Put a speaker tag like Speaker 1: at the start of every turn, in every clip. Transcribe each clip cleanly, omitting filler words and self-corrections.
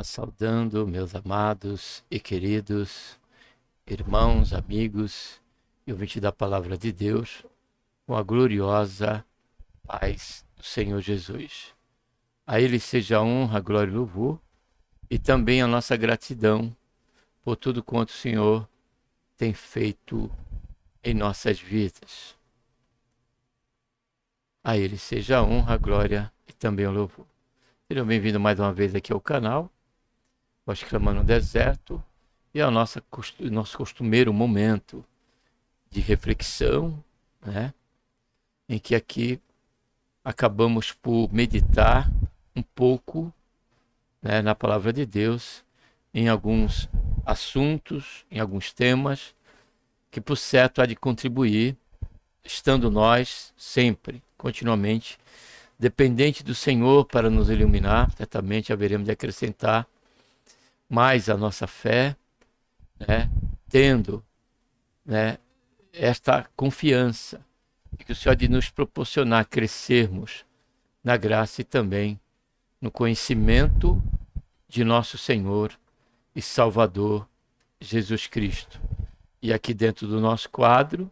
Speaker 1: Saudando meus amados e queridos irmãos, amigos e ouvintes da Palavra de Deus, com a gloriosa paz do Senhor Jesus. A Ele seja a honra, a glória e louvor, e também a nossa gratidão por tudo quanto o Senhor tem feito em nossas vidas. A Ele seja a honra, a glória e também o louvor. Sejam bem-vindos mais uma vez aqui ao canal, o Exclamando no Deserto, e ao nosso costumeiro momento de reflexão, né? Em que aqui acabamos por meditar um pouco, né, na Palavra de Deus, em alguns assuntos, em alguns temas, que por certo há de contribuir, estando nós sempre, continuamente, dependente do Senhor para nos iluminar. Certamente haveremos de acrescentar mais a nossa fé, né, tendo, né, esta confiança de que o Senhor há de nos proporcionar crescermos na graça e também no conhecimento de nosso Senhor e Salvador Jesus Cristo. E aqui dentro do nosso quadro,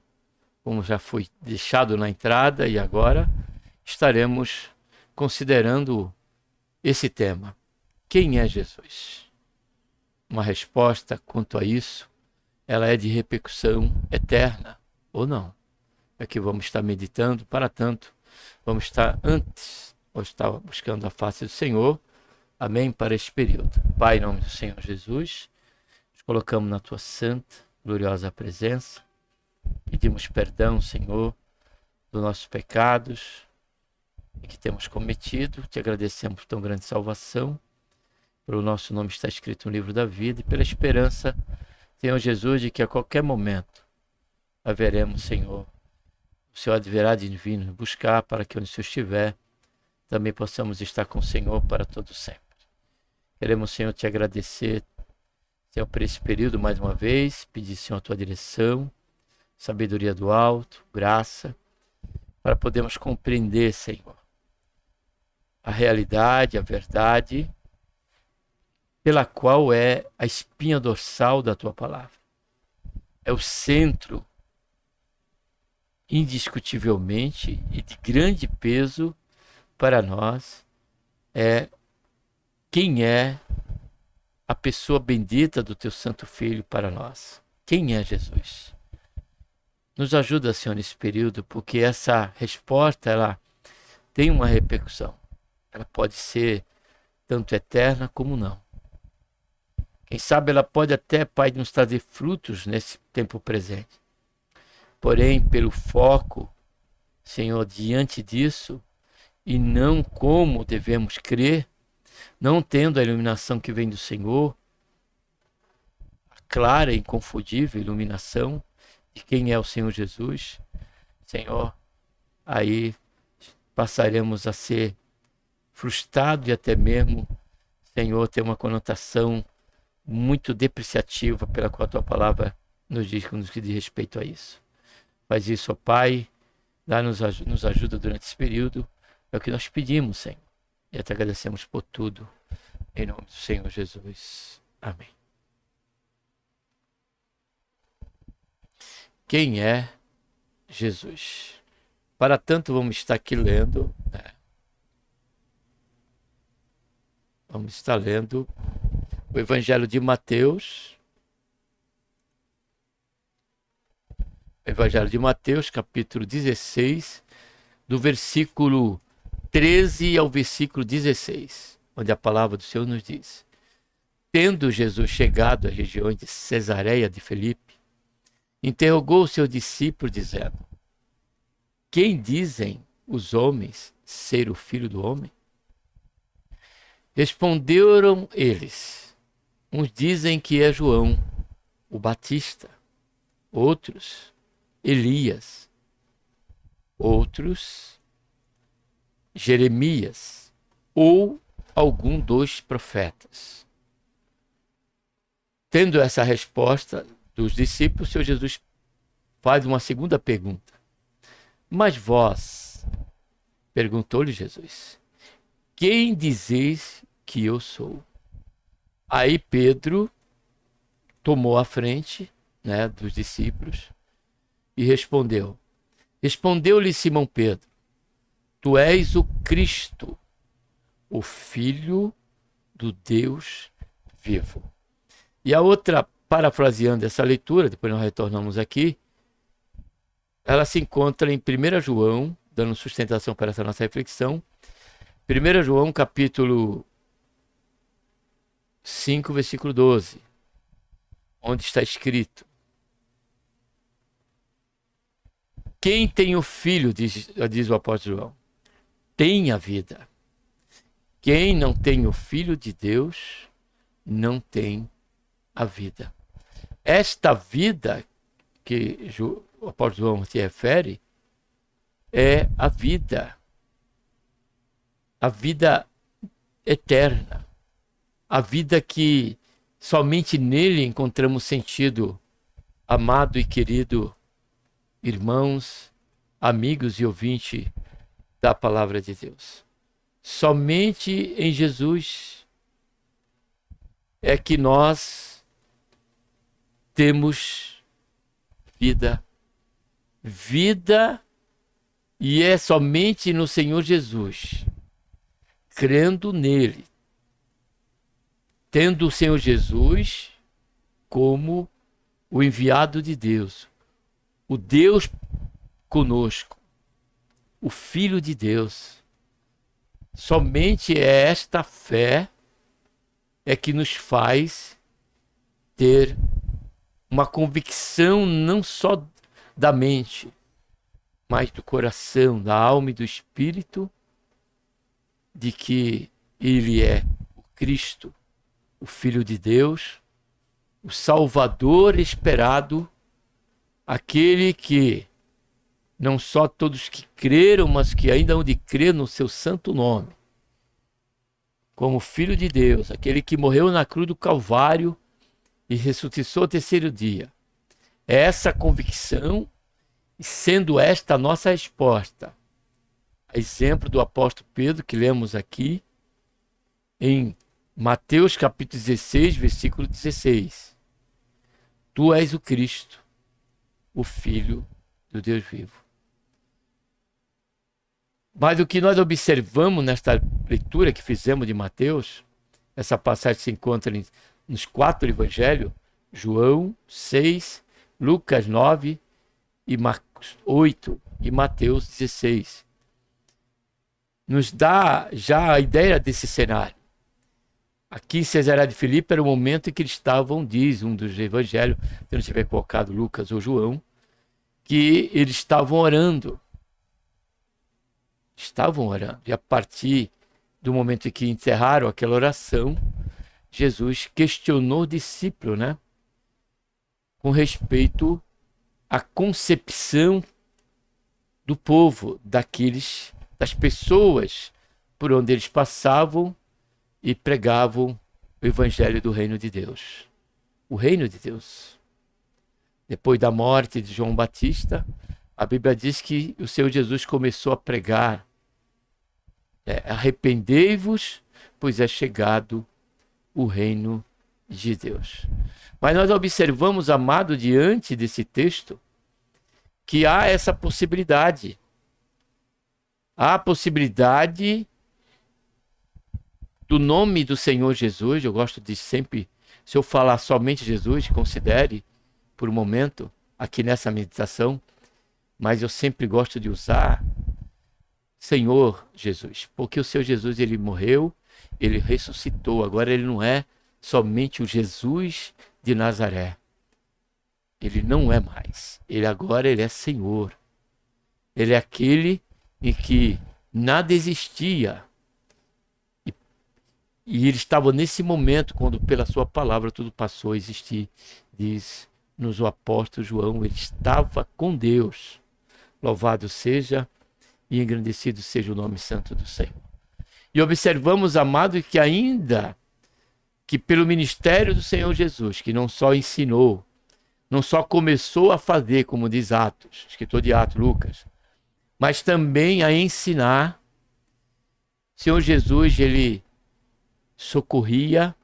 Speaker 1: como já foi deixado na entrada, e agora estaremos considerando esse tema: quem é Jesus? Uma resposta quanto a isso, ela é de repercussão eterna ou não? É que vamos estar meditando. Para tanto, vamos estar buscando a face do Senhor. Amém? Para este período. Pai, em nome do Senhor Jesus, nos colocamos na tua santa, gloriosa presença. Pedimos perdão, Senhor, dos nossos pecados que temos cometido. Te agradecemos por tão grande salvação, pelo nosso nome está escrito no livro da vida, e pela esperança, Senhor Jesus, de que a qualquer momento haveremos, Senhor, o Senhor haverá de vir nos buscar, para que onde o Senhor estiver, também possamos estar com o Senhor para todo sempre. Queremos, Senhor, te agradecer, Senhor, por esse período mais uma vez, pedir, Senhor, a tua direção, sabedoria do alto, graça, para podermos compreender, Senhor, a realidade, a verdade, pela qual é a espinha dorsal da tua palavra. É o centro, indiscutivelmente, e de grande peso para nós, é quem é a pessoa bendita do teu Santo Filho para nós. Quem é Jesus? Nos ajuda, Senhor, nesse período, porque essa resposta, ela tem uma repercussão. Ela pode ser tanto eterna como não. Quem sabe ela pode até, Pai, nos trazer frutos nesse tempo presente. Porém, pelo foco, Senhor, diante disso, e não como devemos crer, não tendo a iluminação que vem do Senhor, a clara e inconfundível iluminação de quem é o Senhor Jesus, Senhor, aí passaremos a ser frustrados e até mesmo, Senhor, ter uma conotação muito depreciativa pela qual a tua palavra nos diz que diz respeito a isso. Faz isso, ó Pai, nos ajuda durante esse período, é o que nós pedimos, Senhor, e te agradecemos por tudo, em nome do Senhor Jesus. Amém. Quem é Jesus? Para tanto, vamos estar aqui lendo, né? Vamos estar lendo o Evangelho de Mateus. Evangelho de Mateus, capítulo 16, do versículo 13 ao versículo 16, onde a palavra do Senhor nos diz: Tendo Jesus chegado às regiões de Cesareia de Filipe, interrogou os seus discípulos, dizendo: Quem dizem os homens ser o Filho do Homem? Responderam eles: Uns dizem que é João, o Batista, outros Elias, outros Jeremias, ou algum dos profetas. Tendo essa resposta dos discípulos, o Senhor Jesus faz uma segunda pergunta. Mas vós, perguntou-lhe Jesus, quem dizeis que eu sou? Aí Pedro tomou a frente, né, dos discípulos e respondeu. Respondeu-lhe Simão Pedro: Tu és o Cristo, o Filho do Deus vivo. E a outra, parafraseando essa leitura, depois nós retornamos aqui, ela se encontra em 1 João, dando sustentação para essa nossa reflexão. 1 João, capítulo 5, versículo 12, onde está escrito: Quem tem o Filho, diz o apóstolo João, tem a vida. Quem não tem o Filho de Deus, não tem a vida. Esta vida que o apóstolo João se refere é a vida eterna, a vida que somente nele encontramos sentido, amado e querido irmãos, amigos e ouvintes da palavra de Deus. Somente em Jesus é que nós temos vida. Vida, e é somente no Senhor Jesus, crendo nele, tendo o Senhor Jesus como o enviado de Deus, o Deus conosco, o Filho de Deus. Somente é esta fé é que nos faz ter uma convicção não só da mente, mas do coração, da alma e do espírito, de que ele é o Cristo, o Filho de Deus, o Salvador esperado, aquele que não só todos que creram, mas que ainda hão de crer no seu santo nome, como Filho de Deus, aquele que morreu na cruz do Calvário e ressuscitou ao terceiro dia. É essa convicção, e sendo esta a nossa resposta, a exemplo do apóstolo Pedro, que lemos aqui, em Mateus capítulo 16, versículo 16. Tu és o Cristo, o Filho do Deus vivo. Mas o que nós observamos nesta leitura que fizemos de Mateus, essa passagem se encontra nos 4 evangelhos, João 6, Lucas 9, e Marcos 8 e Mateus 16. Nos dá já a ideia desse cenário. Aqui em Cesareia de Filipe era o momento em que eles estavam, diz um dos evangelhos, se não tiver colocado Lucas ou João, que eles estavam orando. Estavam orando. E a partir do momento em que encerraram aquela oração, Jesus questionou o discípulo, né? Com respeito à concepção do povo, das pessoas por onde eles passavam e pregavam o evangelho do reino de Deus. O reino de Deus. Depois da morte de João Batista, a Bíblia diz que o Senhor Jesus começou a pregar: arrependei-vos, pois é chegado o reino de Deus. Mas nós observamos, amado, diante desse texto, que há essa possibilidade. Há a possibilidade do nome do Senhor Jesus. Eu gosto de sempre, se eu falar somente Jesus, considere por um momento aqui nessa meditação, mas eu sempre gosto de usar Senhor Jesus, porque o Senhor Jesus, ele morreu, ele ressuscitou. Agora ele não é somente o Jesus de Nazaré. Ele não é mais. Ele é Senhor. Ele é aquele em que nada existia. E ele estava nesse momento, quando pela sua palavra tudo passou a existir. Diz-nos o apóstolo João, ele estava com Deus. Louvado seja e engrandecido seja o nome santo do Senhor. E observamos, amado, que ainda que pelo ministério do Senhor Jesus, que não só ensinou, não só começou a fazer, como diz Atos, escritor de Atos, Lucas, mas também a ensinar, o Senhor Jesus, ele socorria,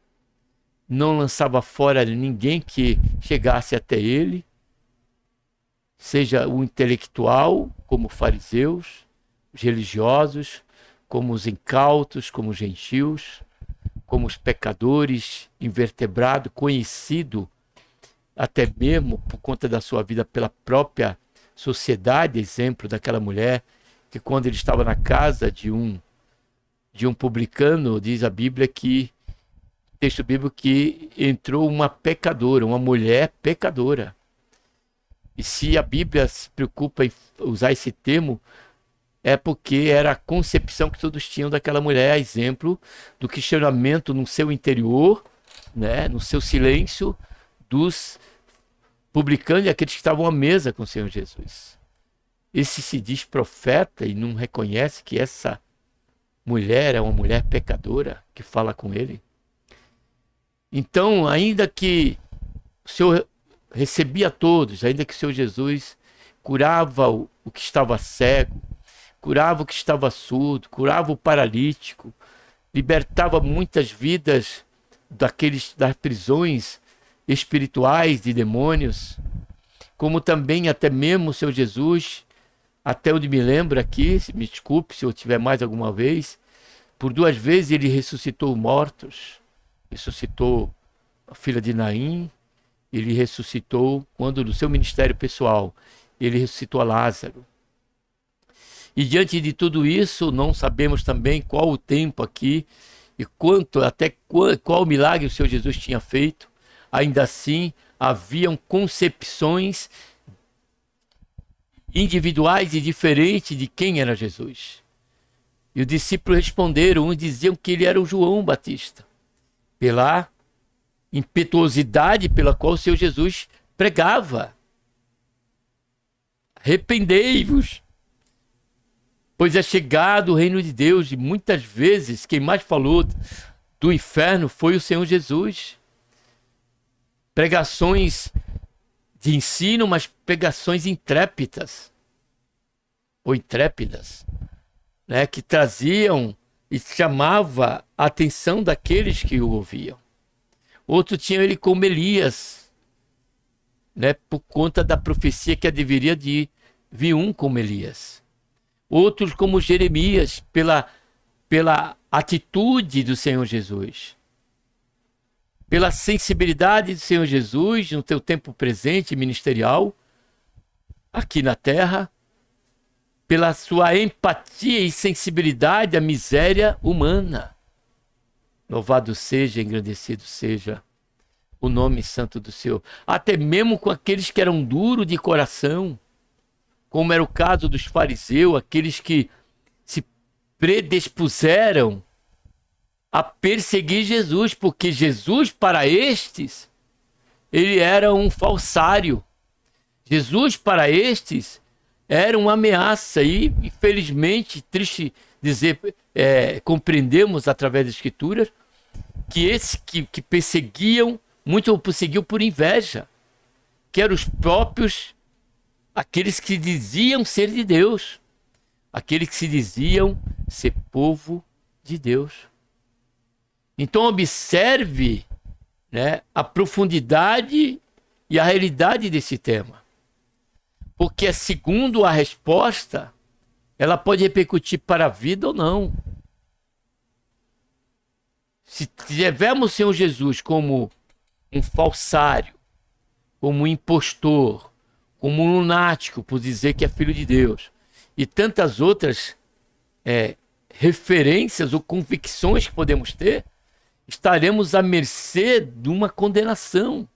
Speaker 1: não lançava fora ninguém que chegasse até ele, seja o intelectual, como os fariseus, os religiosos, como os incautos, como os gentios, como os pecadores, invertebrado, conhecido até mesmo por conta da sua vida pela própria sociedade, exemplo daquela mulher que quando ele estava na casa de um publicano, diz a Bíblia que, texto bíblico, que entrou uma pecadora, uma mulher pecadora. E se a Bíblia se preocupa em usar esse termo, é porque era a concepção que todos tinham daquela mulher, exemplo do questionamento no seu interior, né, no seu silêncio, dos publicanos e aqueles que estavam à mesa com o Senhor Jesus. Esse se diz profeta e não reconhece que essa mulher é uma mulher pecadora que fala com ele. Então, ainda que o Senhor recebia todos, ainda que o Senhor Jesus curava o que estava cego, curava o que estava surdo, curava o paralítico, libertava muitas vidas das prisões espirituais de demônios, como também até mesmo o Senhor Jesus, até onde me lembro aqui, me desculpe se eu tiver mais alguma vez, por 2 vezes ele ressuscitou mortos, ressuscitou a filha de Naim, ele ressuscitou, quando no seu ministério pessoal, ele ressuscitou a Lázaro. E diante de tudo isso, não sabemos também qual o tempo aqui e qual milagre o Senhor Jesus tinha feito. Ainda assim, haviam concepções individuais e diferentes de quem era Jesus. E os discípulos responderam, uns diziam que ele era o João Batista, pela impetuosidade pela qual o Senhor Jesus pregava. Arrependei-vos, pois é chegado o reino de Deus. E muitas vezes quem mais falou do inferno foi o Senhor Jesus. Pregações de ensino, mas pregações intrépidas, ou intrépidas, né, que traziam e chamava a atenção daqueles que o ouviam. Outro tinha ele como Elias, né, por conta da profecia que deveria de vir um como Elias. Outros como Jeremias, pela atitude do Senhor Jesus, pela sensibilidade do Senhor Jesus no teu tempo presente ministerial, aqui na terra, pela sua empatia e sensibilidade à miséria humana. Louvado seja, engrandecido seja o nome santo do Senhor. Até mesmo com aqueles que eram duros de coração, como era o caso dos fariseus, aqueles que se predispuseram a perseguir Jesus, porque Jesus, para estes, ele era um falsário. Jesus, para estes, era uma ameaça. E, infelizmente, triste dizer, compreendemos através das Escrituras, que esses que perseguiam, muito o perseguiam por inveja, que eram os próprios, aqueles que diziam ser de Deus, aqueles que se diziam ser povo de Deus. Então observe, né, a profundidade e a realidade desse tema. Porque segundo a resposta, ela pode repercutir para a vida ou não. Se tivermos o Senhor Jesus como um falsário, como um impostor, como um lunático, por dizer que é filho de Deus, e tantas outras referências ou convicções que podemos ter, estaremos à mercê de uma condenação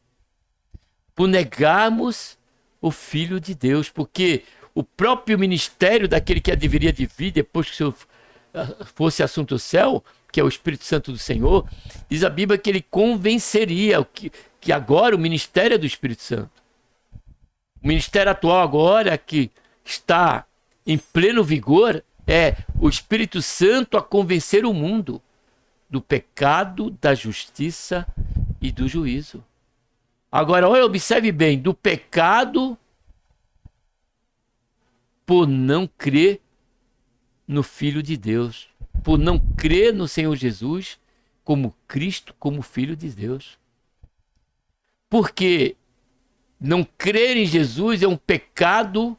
Speaker 1: por negarmos o Filho de Deus, porque o próprio ministério daquele que deveria de vir depois que o Senhor fosse assunto ao céu, que é o Espírito Santo do Senhor, diz a Bíblia que ele convenceria, que agora o ministério é do Espírito Santo. O ministério atual agora, que está em pleno vigor, é o Espírito Santo a convencer o mundo do pecado, da justiça e do juízo. Agora, olha, observe bem, do pecado por não crer no Filho de Deus, por não crer no Senhor Jesus como Cristo, como Filho de Deus. Porque não crer em Jesus é um pecado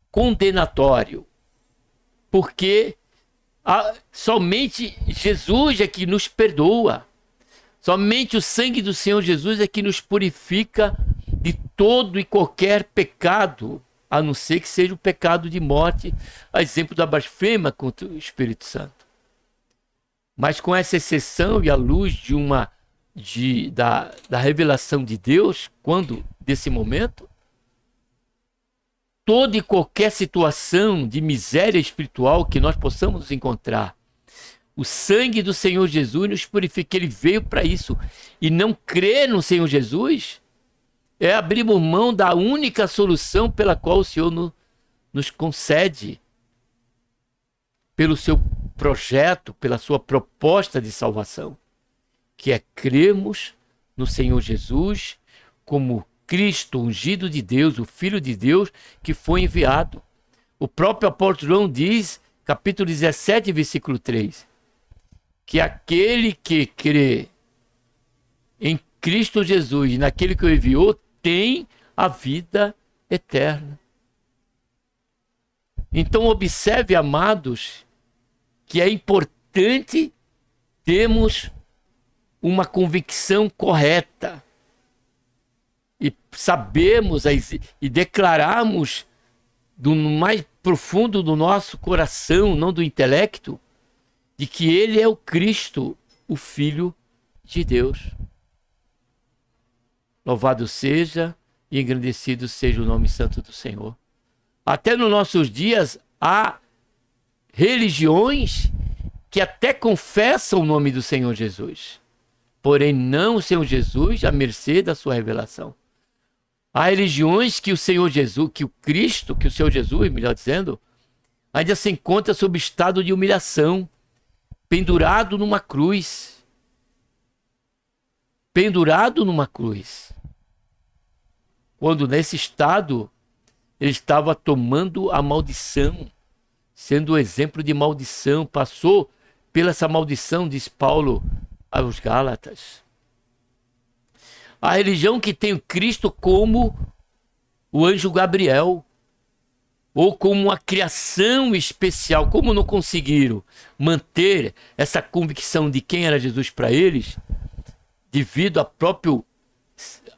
Speaker 1: condenatório. Porque somente Jesus é que nos perdoa. Somente o sangue do Senhor Jesus é que nos purifica de todo e qualquer pecado, a não ser que seja o pecado de morte, a exemplo da blasfêmia contra o Espírito Santo. Mas com essa exceção e à luz da revelação de Deus, desse momento, toda e qualquer situação de miséria espiritual que nós possamos encontrar, o sangue do Senhor Jesus nos purifica. Ele veio para isso. E não crer no Senhor Jesus é abrir mão da única solução pela qual o Senhor nos concede, pelo seu projeto, pela sua proposta de salvação, que é crermos no Senhor Jesus como Cristo, ungido de Deus, o Filho de Deus, que foi enviado. O próprio apóstolo João diz, capítulo 17, versículo 3, que aquele que crê em Cristo Jesus e naquele que o enviou tem a vida eterna. Então observe, amados, que é importante termos uma convicção correta e sabermos e declararmos do mais profundo do nosso coração, não do intelecto, de que ele é o Cristo, o Filho de Deus. Louvado seja e engrandecido seja o nome santo do Senhor. Até nos nossos dias há religiões que até confessam o nome do Senhor Jesus, porém não o Senhor Jesus à mercê da sua revelação. Há religiões que o Senhor Jesus, que o Cristo, que o Senhor Jesus, melhor dizendo, ainda se encontra sob estado de humilhação, pendurado numa cruz. Pendurado numa cruz. Quando nesse estado ele estava tomando a maldição, sendo o exemplo de maldição, passou pela essa maldição, diz Paulo aos Gálatas. A religião que tem o Cristo como o anjo Gabriel, ou como uma criação especial, como não conseguiram manter essa convicção de quem era Jesus para eles, devido ao próprio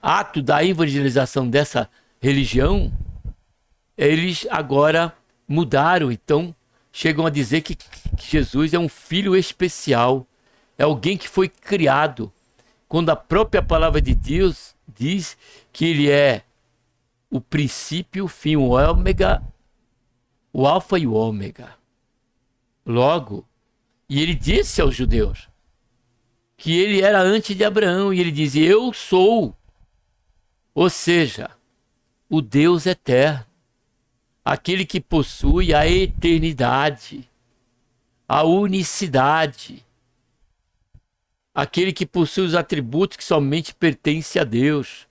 Speaker 1: ato da evangelização dessa religião, eles agora mudaram. Então chegam a dizer que Jesus é um filho especial, é alguém que foi criado, quando a própria palavra de Deus diz que ele é o princípio, o fim, o ômega, o alfa e o ômega. Logo, e ele disse aos judeus que ele era antes de Abraão, e ele dizia: eu sou, ou seja, o Deus eterno, aquele que possui a eternidade, a unicidade, aquele que possui os atributos que somente pertencem a Deus.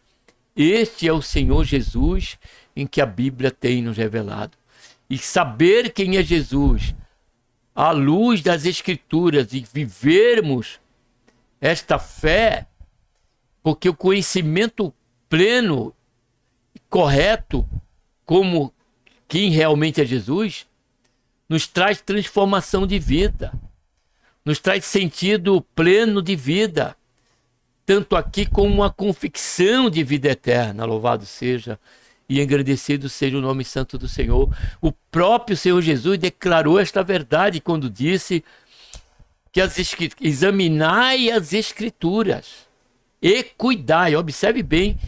Speaker 1: Este é o Senhor Jesus em que a Bíblia tem nos revelado. E saber quem é Jesus, à luz das Escrituras, e vivermos esta fé, porque o conhecimento pleno e correto, como quem realmente é Jesus, nos traz transformação de vida, nos traz sentido pleno de vida, tanto aqui como uma convicção de vida eterna. Louvado seja e engrandecido seja o nome santo do Senhor. O próprio Senhor Jesus declarou esta verdade quando disse que examinai as Escrituras e cuidai. Observe bem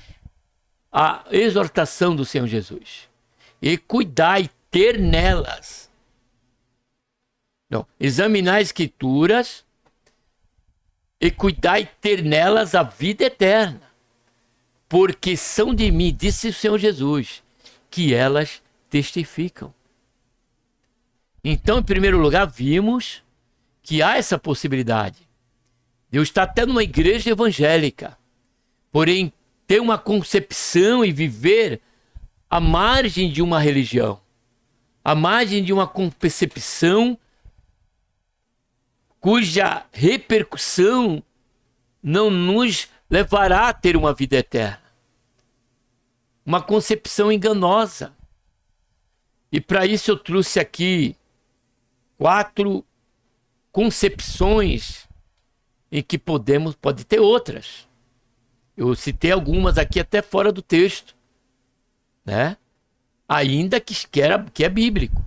Speaker 1: a exortação do Senhor Jesus. E cuidai, ter nelas. Não, examinai as Escrituras e cuidai, ter nelas a vida eterna, porque são de mim, disse o Senhor Jesus, que elas testificam. Então, em primeiro lugar, vimos que há essa possibilidade. Deus está até numa igreja evangélica, porém ter uma concepção e viver à margem de uma religião, à margem de uma concepção cuja repercussão não nos levará a ter uma vida eterna. Uma concepção enganosa. E para isso eu trouxe aqui 4 concepções em que pode ter outras. Eu citei algumas aqui até fora do texto, né? Ainda que é bíblico.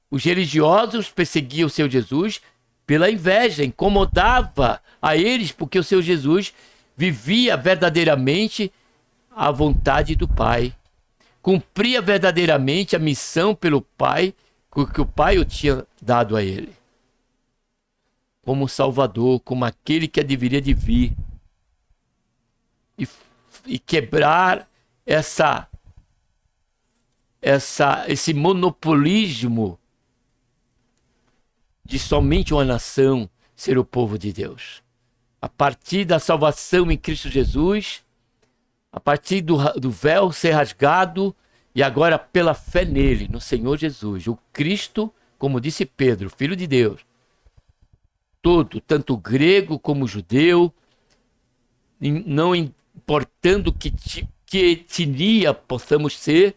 Speaker 1: Os religiosos perseguiam o seu Jesus pela inveja, incomodava a eles porque o seu Jesus vivia verdadeiramente a vontade do Pai, cumpria verdadeiramente a missão pelo Pai, que o Pai o tinha dado a ele, como Salvador, como aquele que deveria de vir e quebrar esse monopolismo de somente uma nação ser o povo de Deus. A partir da salvação em Cristo Jesus, a partir do véu ser rasgado, e agora pela fé nele, no Senhor Jesus, o Cristo, como disse Pedro, Filho de Deus, todo, tanto grego como judeu, não importando que etnia possamos ser,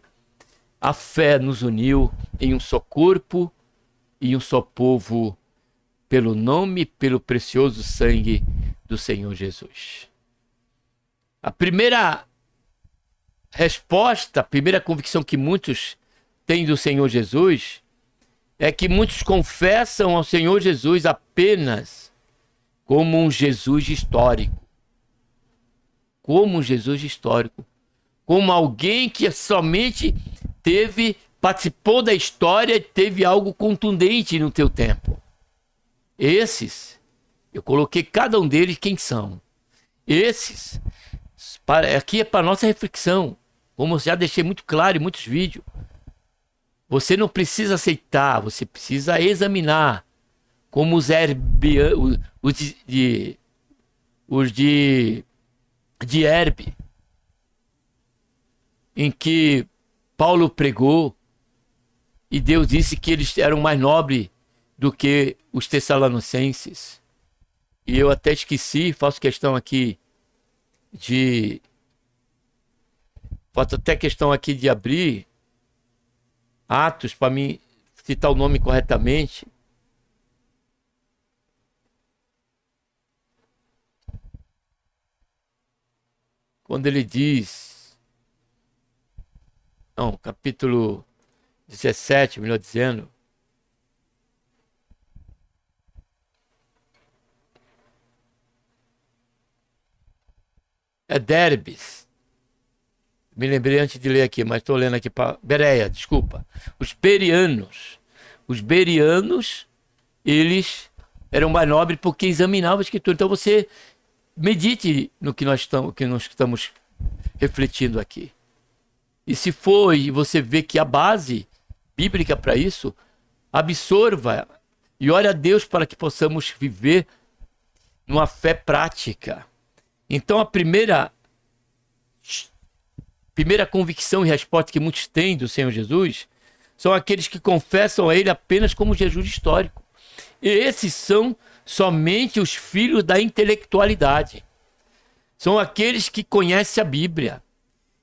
Speaker 1: a fé nos uniu em um só corpo e um só povo, pelo nome, pelo precioso sangue do Senhor Jesus. A primeira resposta, a primeira convicção que muitos têm do Senhor Jesus é que muitos confessam ao Senhor Jesus apenas como um Jesus histórico. Como um Jesus histórico. Como alguém que somente participou da história e teve algo contundente no teu tempo. Esses, eu coloquei cada um deles quem são. Esses, aqui é para nossa reflexão, como eu já deixei muito claro em muitos vídeos. Você não precisa aceitar, você precisa examinar, como os de Erbe, em que Paulo pregou e Deus disse que eles eram mais nobres do que os Tessalonicenses. E eu até esqueci, faço questão aqui de abrir Atos para mim citar o nome corretamente. Quando ele diz, capítulo 17, melhor dizendo, é Derbes. Me lembrei antes de ler aqui, mas estou lendo aqui para Bereia, desculpa. Os Bereanos. Os Bereanos, eles eram mais nobres porque examinavam a Escritura. Então você medite no que nós estamos refletindo aqui. E se for e você vê que a base bíblica para isso, absorva e ore a Deus para que possamos viver numa fé prática. Então a primeira convicção e resposta que muitos têm do Senhor Jesus são aqueles que confessam a Ele apenas como Jesus histórico. E esses são somente os filhos da intelectualidade. São aqueles que conhecem a Bíblia,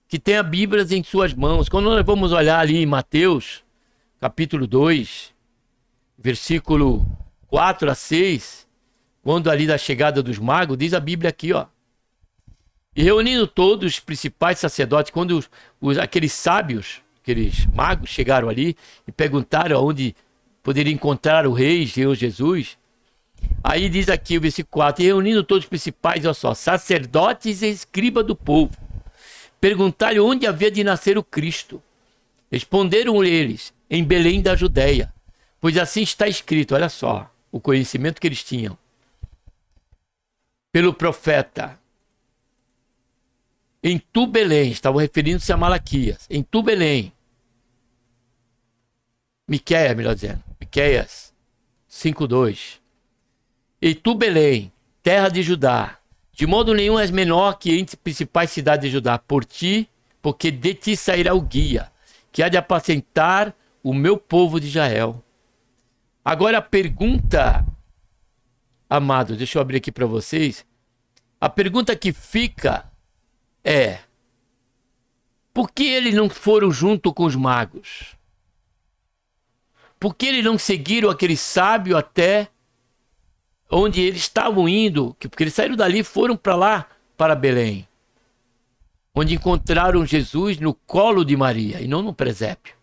Speaker 1: que têm a Bíblia em suas mãos. Quando nós vamos olhar ali em Mateus, capítulo 2, versículo 4 a 6, quando ali da chegada dos magos, diz a Bíblia aqui, ó. E reunindo todos os principais sacerdotes, quando aqueles sábios, aqueles magos chegaram ali e perguntaram onde poderia encontrar o rei, Senhor Jesus, aí diz aqui o versículo 4, e reunindo todos os principais, olha só, sacerdotes e escribas do povo, perguntaram onde havia de nascer o Cristo. Responderam eles, em Belém da Judéia, pois assim está escrito, olha só, o conhecimento que eles tinham, pelo profeta, em tu Belém, estavam referindo-se a Malaquias, em tu Belém, Miqueias, melhor dizendo, Miqueias 5:2, e tu Belém, terra de Judá, de modo nenhum és menor que entre as principais cidades de Judá, porque de ti sairá o guia, que há de apacentar o meu povo de Israel. Agora a pergunta, amado, deixa eu abrir aqui para vocês, A pergunta que fica é: por que eles não foram junto com os magos? Por que eles não seguiram aquele sábio até onde eles estavam indo? Porque eles saíram dali e foram para lá, para Belém, onde encontraram Jesus no colo de Maria e não no presépio.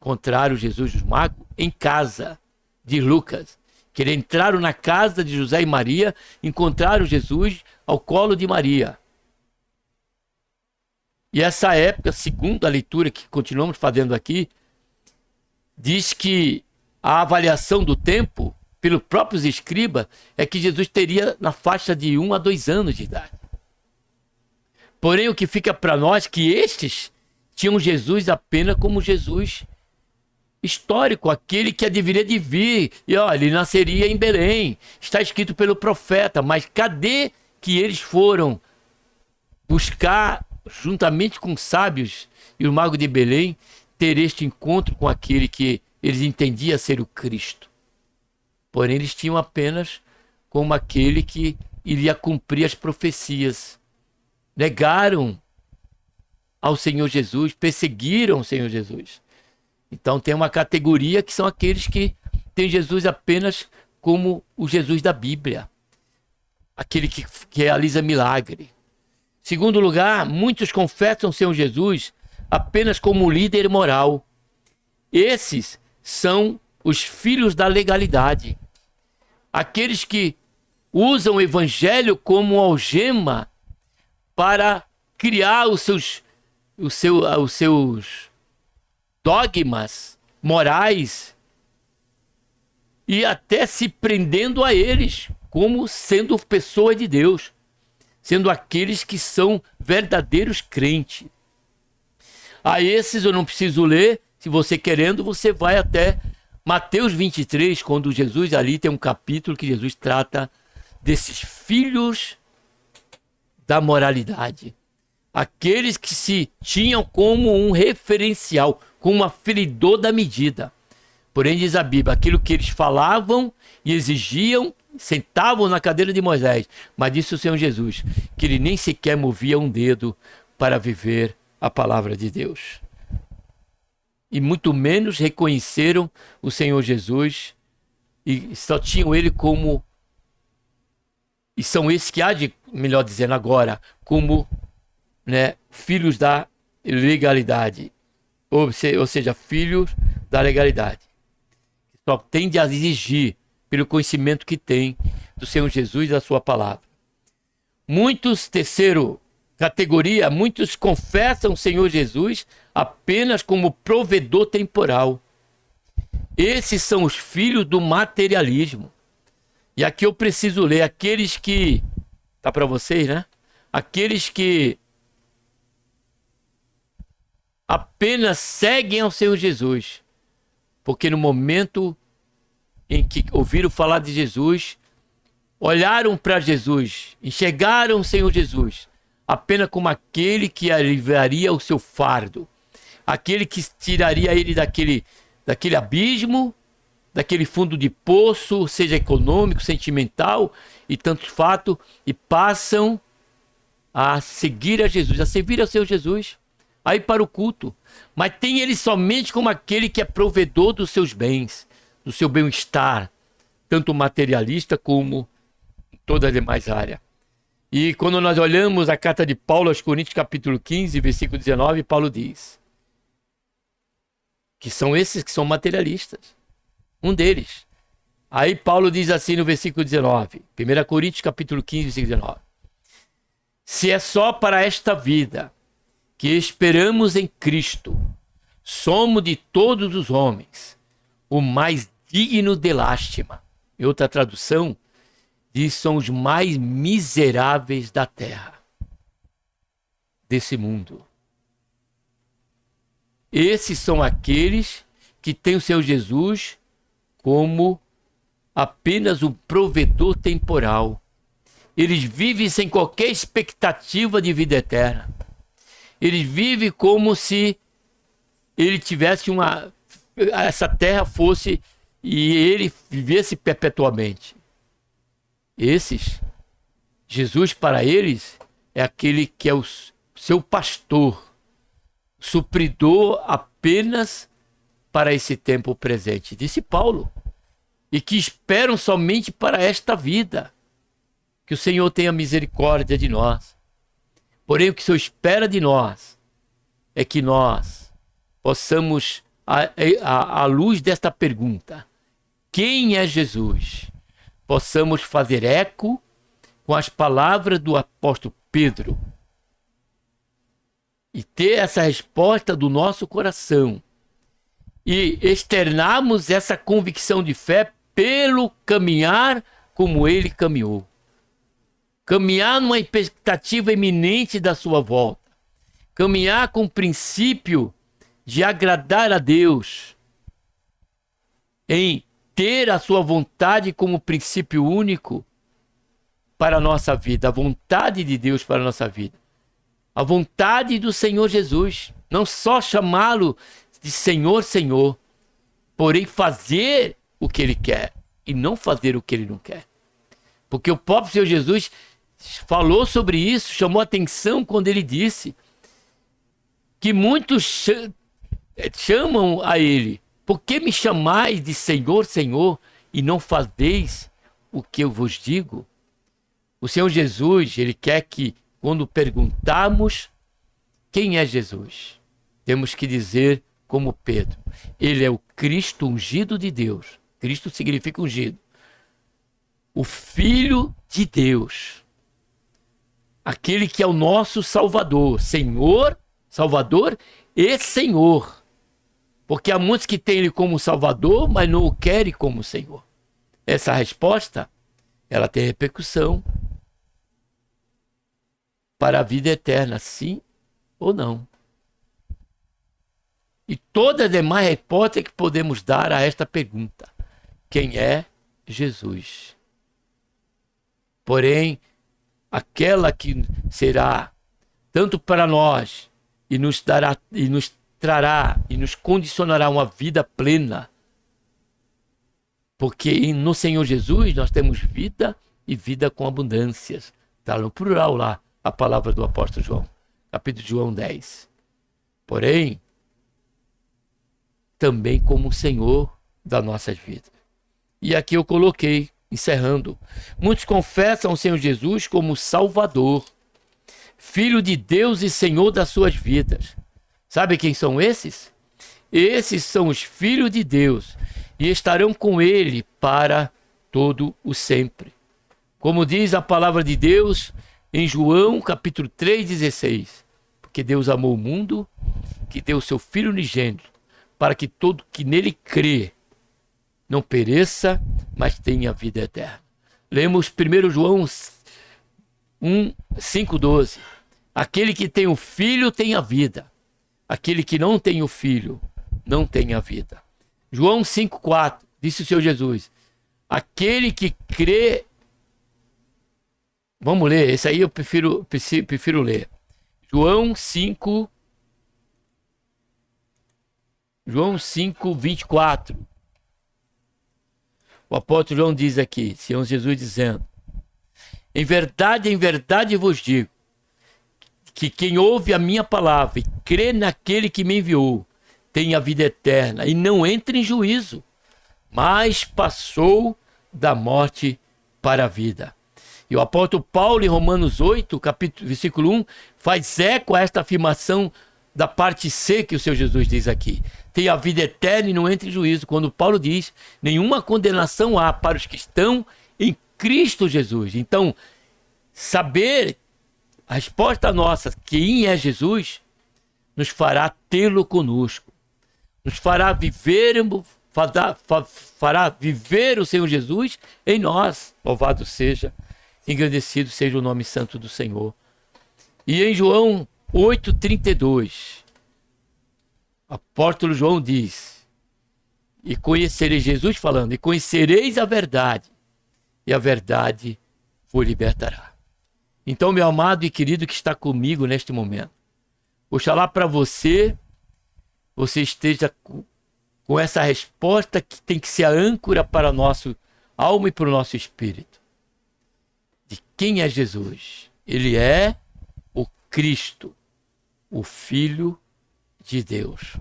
Speaker 1: Encontraram Jesus, os magos, em casa de Lucas. Que eles entraram na casa de José e Maria, encontraram Jesus ao colo de Maria. E essa época, segundo a leitura que continuamos fazendo aqui, diz que a avaliação do tempo, pelos próprios escribas, é que Jesus teria na faixa de 1 a 2 anos de idade. Porém, o que fica para nós é que estes tinham Jesus apenas como Jesus histórico, aquele que deveria de vir. E olha, ele nasceria em Belém, está escrito pelo profeta, mas cadê que eles foram buscar, juntamente com os sábios e o mago de Belém, ter este encontro com aquele que eles entendiam ser o Cristo? Porém, eles tinham apenas como aquele que iria cumprir as profecias. Negaram ao Senhor Jesus, perseguiram o Senhor Jesus. Então tem uma categoria que são aqueles que têm Jesus apenas como o Jesus da Bíblia, aquele que realiza milagre. Segundo lugar, muitos confessam o Senhor Jesus apenas como líder moral. Esses são os filhos da legalidade, aqueles que usam o evangelho como algema para criar os seus dogmas morais e até se prendendo a eles como sendo pessoas de Deus, sendo aqueles que são verdadeiros crentes. A esses eu não preciso ler, se você querendo, você vai até Mateus 23, quando Jesus ali tem um capítulo que Jesus trata desses filhos da moralidade. Aqueles que se tinham como um referencial, como um aferidor da medida. Porém, diz a Bíblia, aquilo que eles falavam e exigiam, sentavam na cadeira de Moisés. Mas disse o Senhor Jesus, que ele nem sequer movia um dedo para viver a palavra de Deus. E muito menos reconheceram o Senhor Jesus e só tinham ele como, e são esses que há de, melhor dizendo agora, como filhos da legalidade, ou seja, filhos da legalidade. Só tende a exigir pelo conhecimento que tem do Senhor Jesus e da sua palavra. Muitos, terceiro categoria, muitos confessam o Senhor Jesus apenas como provedor temporal. Esses são os filhos do materialismo. E aqui eu preciso ler aqueles que, tá para vocês, né? Aqueles que apenas seguem ao Senhor Jesus, porque no momento em que ouviram falar de Jesus, olharam para Jesus, enxergaram o Senhor Jesus apenas como aquele que aliviaria o seu fardo, aquele que tiraria ele daquele abismo, daquele fundo de poço, seja econômico, sentimental e tantos fatos, e passam a seguir a Jesus, a servir ao Senhor Jesus, aí para o culto. Mas tem ele somente como aquele que é provedor dos seus bens, do seu bem-estar, tanto materialista como em todas as demais áreas. E quando nós olhamos a carta de Paulo aos Coríntios, capítulo 15, versículo 19, Paulo diz que são esses que são materialistas. Um deles. Aí Paulo diz assim no versículo 19, 1 Coríntios, capítulo 15, versículo 19. Se é só para esta vida que esperamos em Cristo, somos de todos os homens o mais digno de lástima. Em outra tradução, diz, são os mais miseráveis da terra, desse mundo. Esses são aqueles que têm o Senhor Jesus como apenas um provedor temporal. Eles vivem sem qualquer expectativa de vida eterna. Eles vivem como se ele tivesse essa terra fosse e ele vivesse perpetuamente. Esses Jesus para eles é aquele que é o seu pastor, supridor apenas para esse tempo presente, disse Paulo, e que esperam somente para esta vida, que o Senhor tenha misericórdia de nós. Porém, o que o Senhor espera de nós é que nós possamos, à luz desta pergunta, quem é Jesus? Possamos fazer eco com as palavras do apóstolo Pedro e ter essa resposta do nosso coração e externarmos essa convicção de fé pelo caminhar como ele caminhou. Caminhar numa expectativa iminente da sua volta. Caminhar com o princípio de agradar a Deus, em ter a sua vontade como princípio único para a nossa vida, a vontade de Deus para a nossa vida. A vontade do Senhor Jesus, não só chamá-lo de Senhor, Senhor, porém fazer o que Ele quer e não fazer o que Ele não quer. Porque o próprio Senhor Jesus falou sobre isso, chamou atenção quando Ele disse que muitos chamam a Ele: por que me chamais de Senhor, Senhor, e não fazeis o que eu vos digo? O Senhor Jesus, Ele quer que, quando perguntarmos quem é Jesus, temos que dizer como Pedro: Ele é o Cristo ungido de Deus. Cristo significa ungido. O Filho de Deus. Aquele que é o nosso Salvador. Senhor, Salvador e Senhor. Porque há muitos que têm Ele como Salvador, mas não o querem como Senhor. Essa resposta, ela tem repercussão para a vida eterna, sim ou não. E toda a demais resposta que podemos dar a esta pergunta: quem é Jesus? Porém, aquela que será tanto para nós e nos dará e nos trará e nos condicionará uma vida plena, porque no Senhor Jesus nós temos vida e vida com abundâncias. Está no plural lá a palavra do apóstolo João, capítulo de João 10. Porém, também como o Senhor das nossas vidas. E aqui eu coloquei, encerrando: muitos confessam o Senhor Jesus como Salvador, Filho de Deus e Senhor das suas vidas. Sabe quem são esses? Esses são os filhos de Deus e estarão com Ele para todo o sempre. Como diz a palavra de Deus em João capítulo 3,16: porque Deus amou o mundo, que deu o seu Filho unigênito, para que todo que nele crê não pereça, mas tenha vida eterna. Lemos 1 João 5,12: aquele que tem o Filho tem a vida, aquele que não tem o Filho não tem a vida. João 5,4, disse o Senhor Jesus: aquele que crê... Vamos ler, esse aí eu prefiro ler. João 5:24. O apóstolo João diz aqui, Senhor Jesus dizendo: em verdade vos digo, que quem ouve a minha palavra e crê naquele que me enviou, tem a vida eterna e não entra em juízo, mas passou da morte para a vida. E o apóstolo Paulo, em Romanos 8, versículo 1, faz eco a esta afirmação da parte C que o Senhor Jesus diz aqui: tem a vida eterna e não entra em juízo. Quando Paulo diz: nenhuma condenação há para os que estão em Cristo Jesus. Então, saber a resposta nossa, quem é Jesus, nos fará tê-lo conosco, nos fará viver o Senhor Jesus em nós. Louvado seja, engrandecido seja o nome santo do Senhor. E em João 8,32, o apóstolo João diz: e conhecereis, Jesus falando, e conhecereis a verdade, e a verdade vos libertará. Então, meu amado e querido que está comigo neste momento, oxalá para você esteja com essa resposta que tem que ser a âncora para a nossa alma e para o nosso espírito. de quem é Jesus. Ele é o Cristo, o Filho de Deus,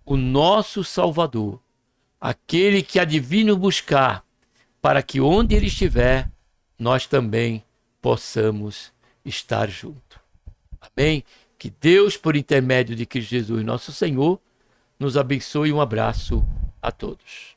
Speaker 1: o nosso Salvador, aquele que há de vir nos buscar, para que onde Ele estiver, nós também possamos estar juntos. Amém? Que Deus, por intermédio de Cristo Jesus, nosso Senhor, nos abençoe. Um abraço a todos.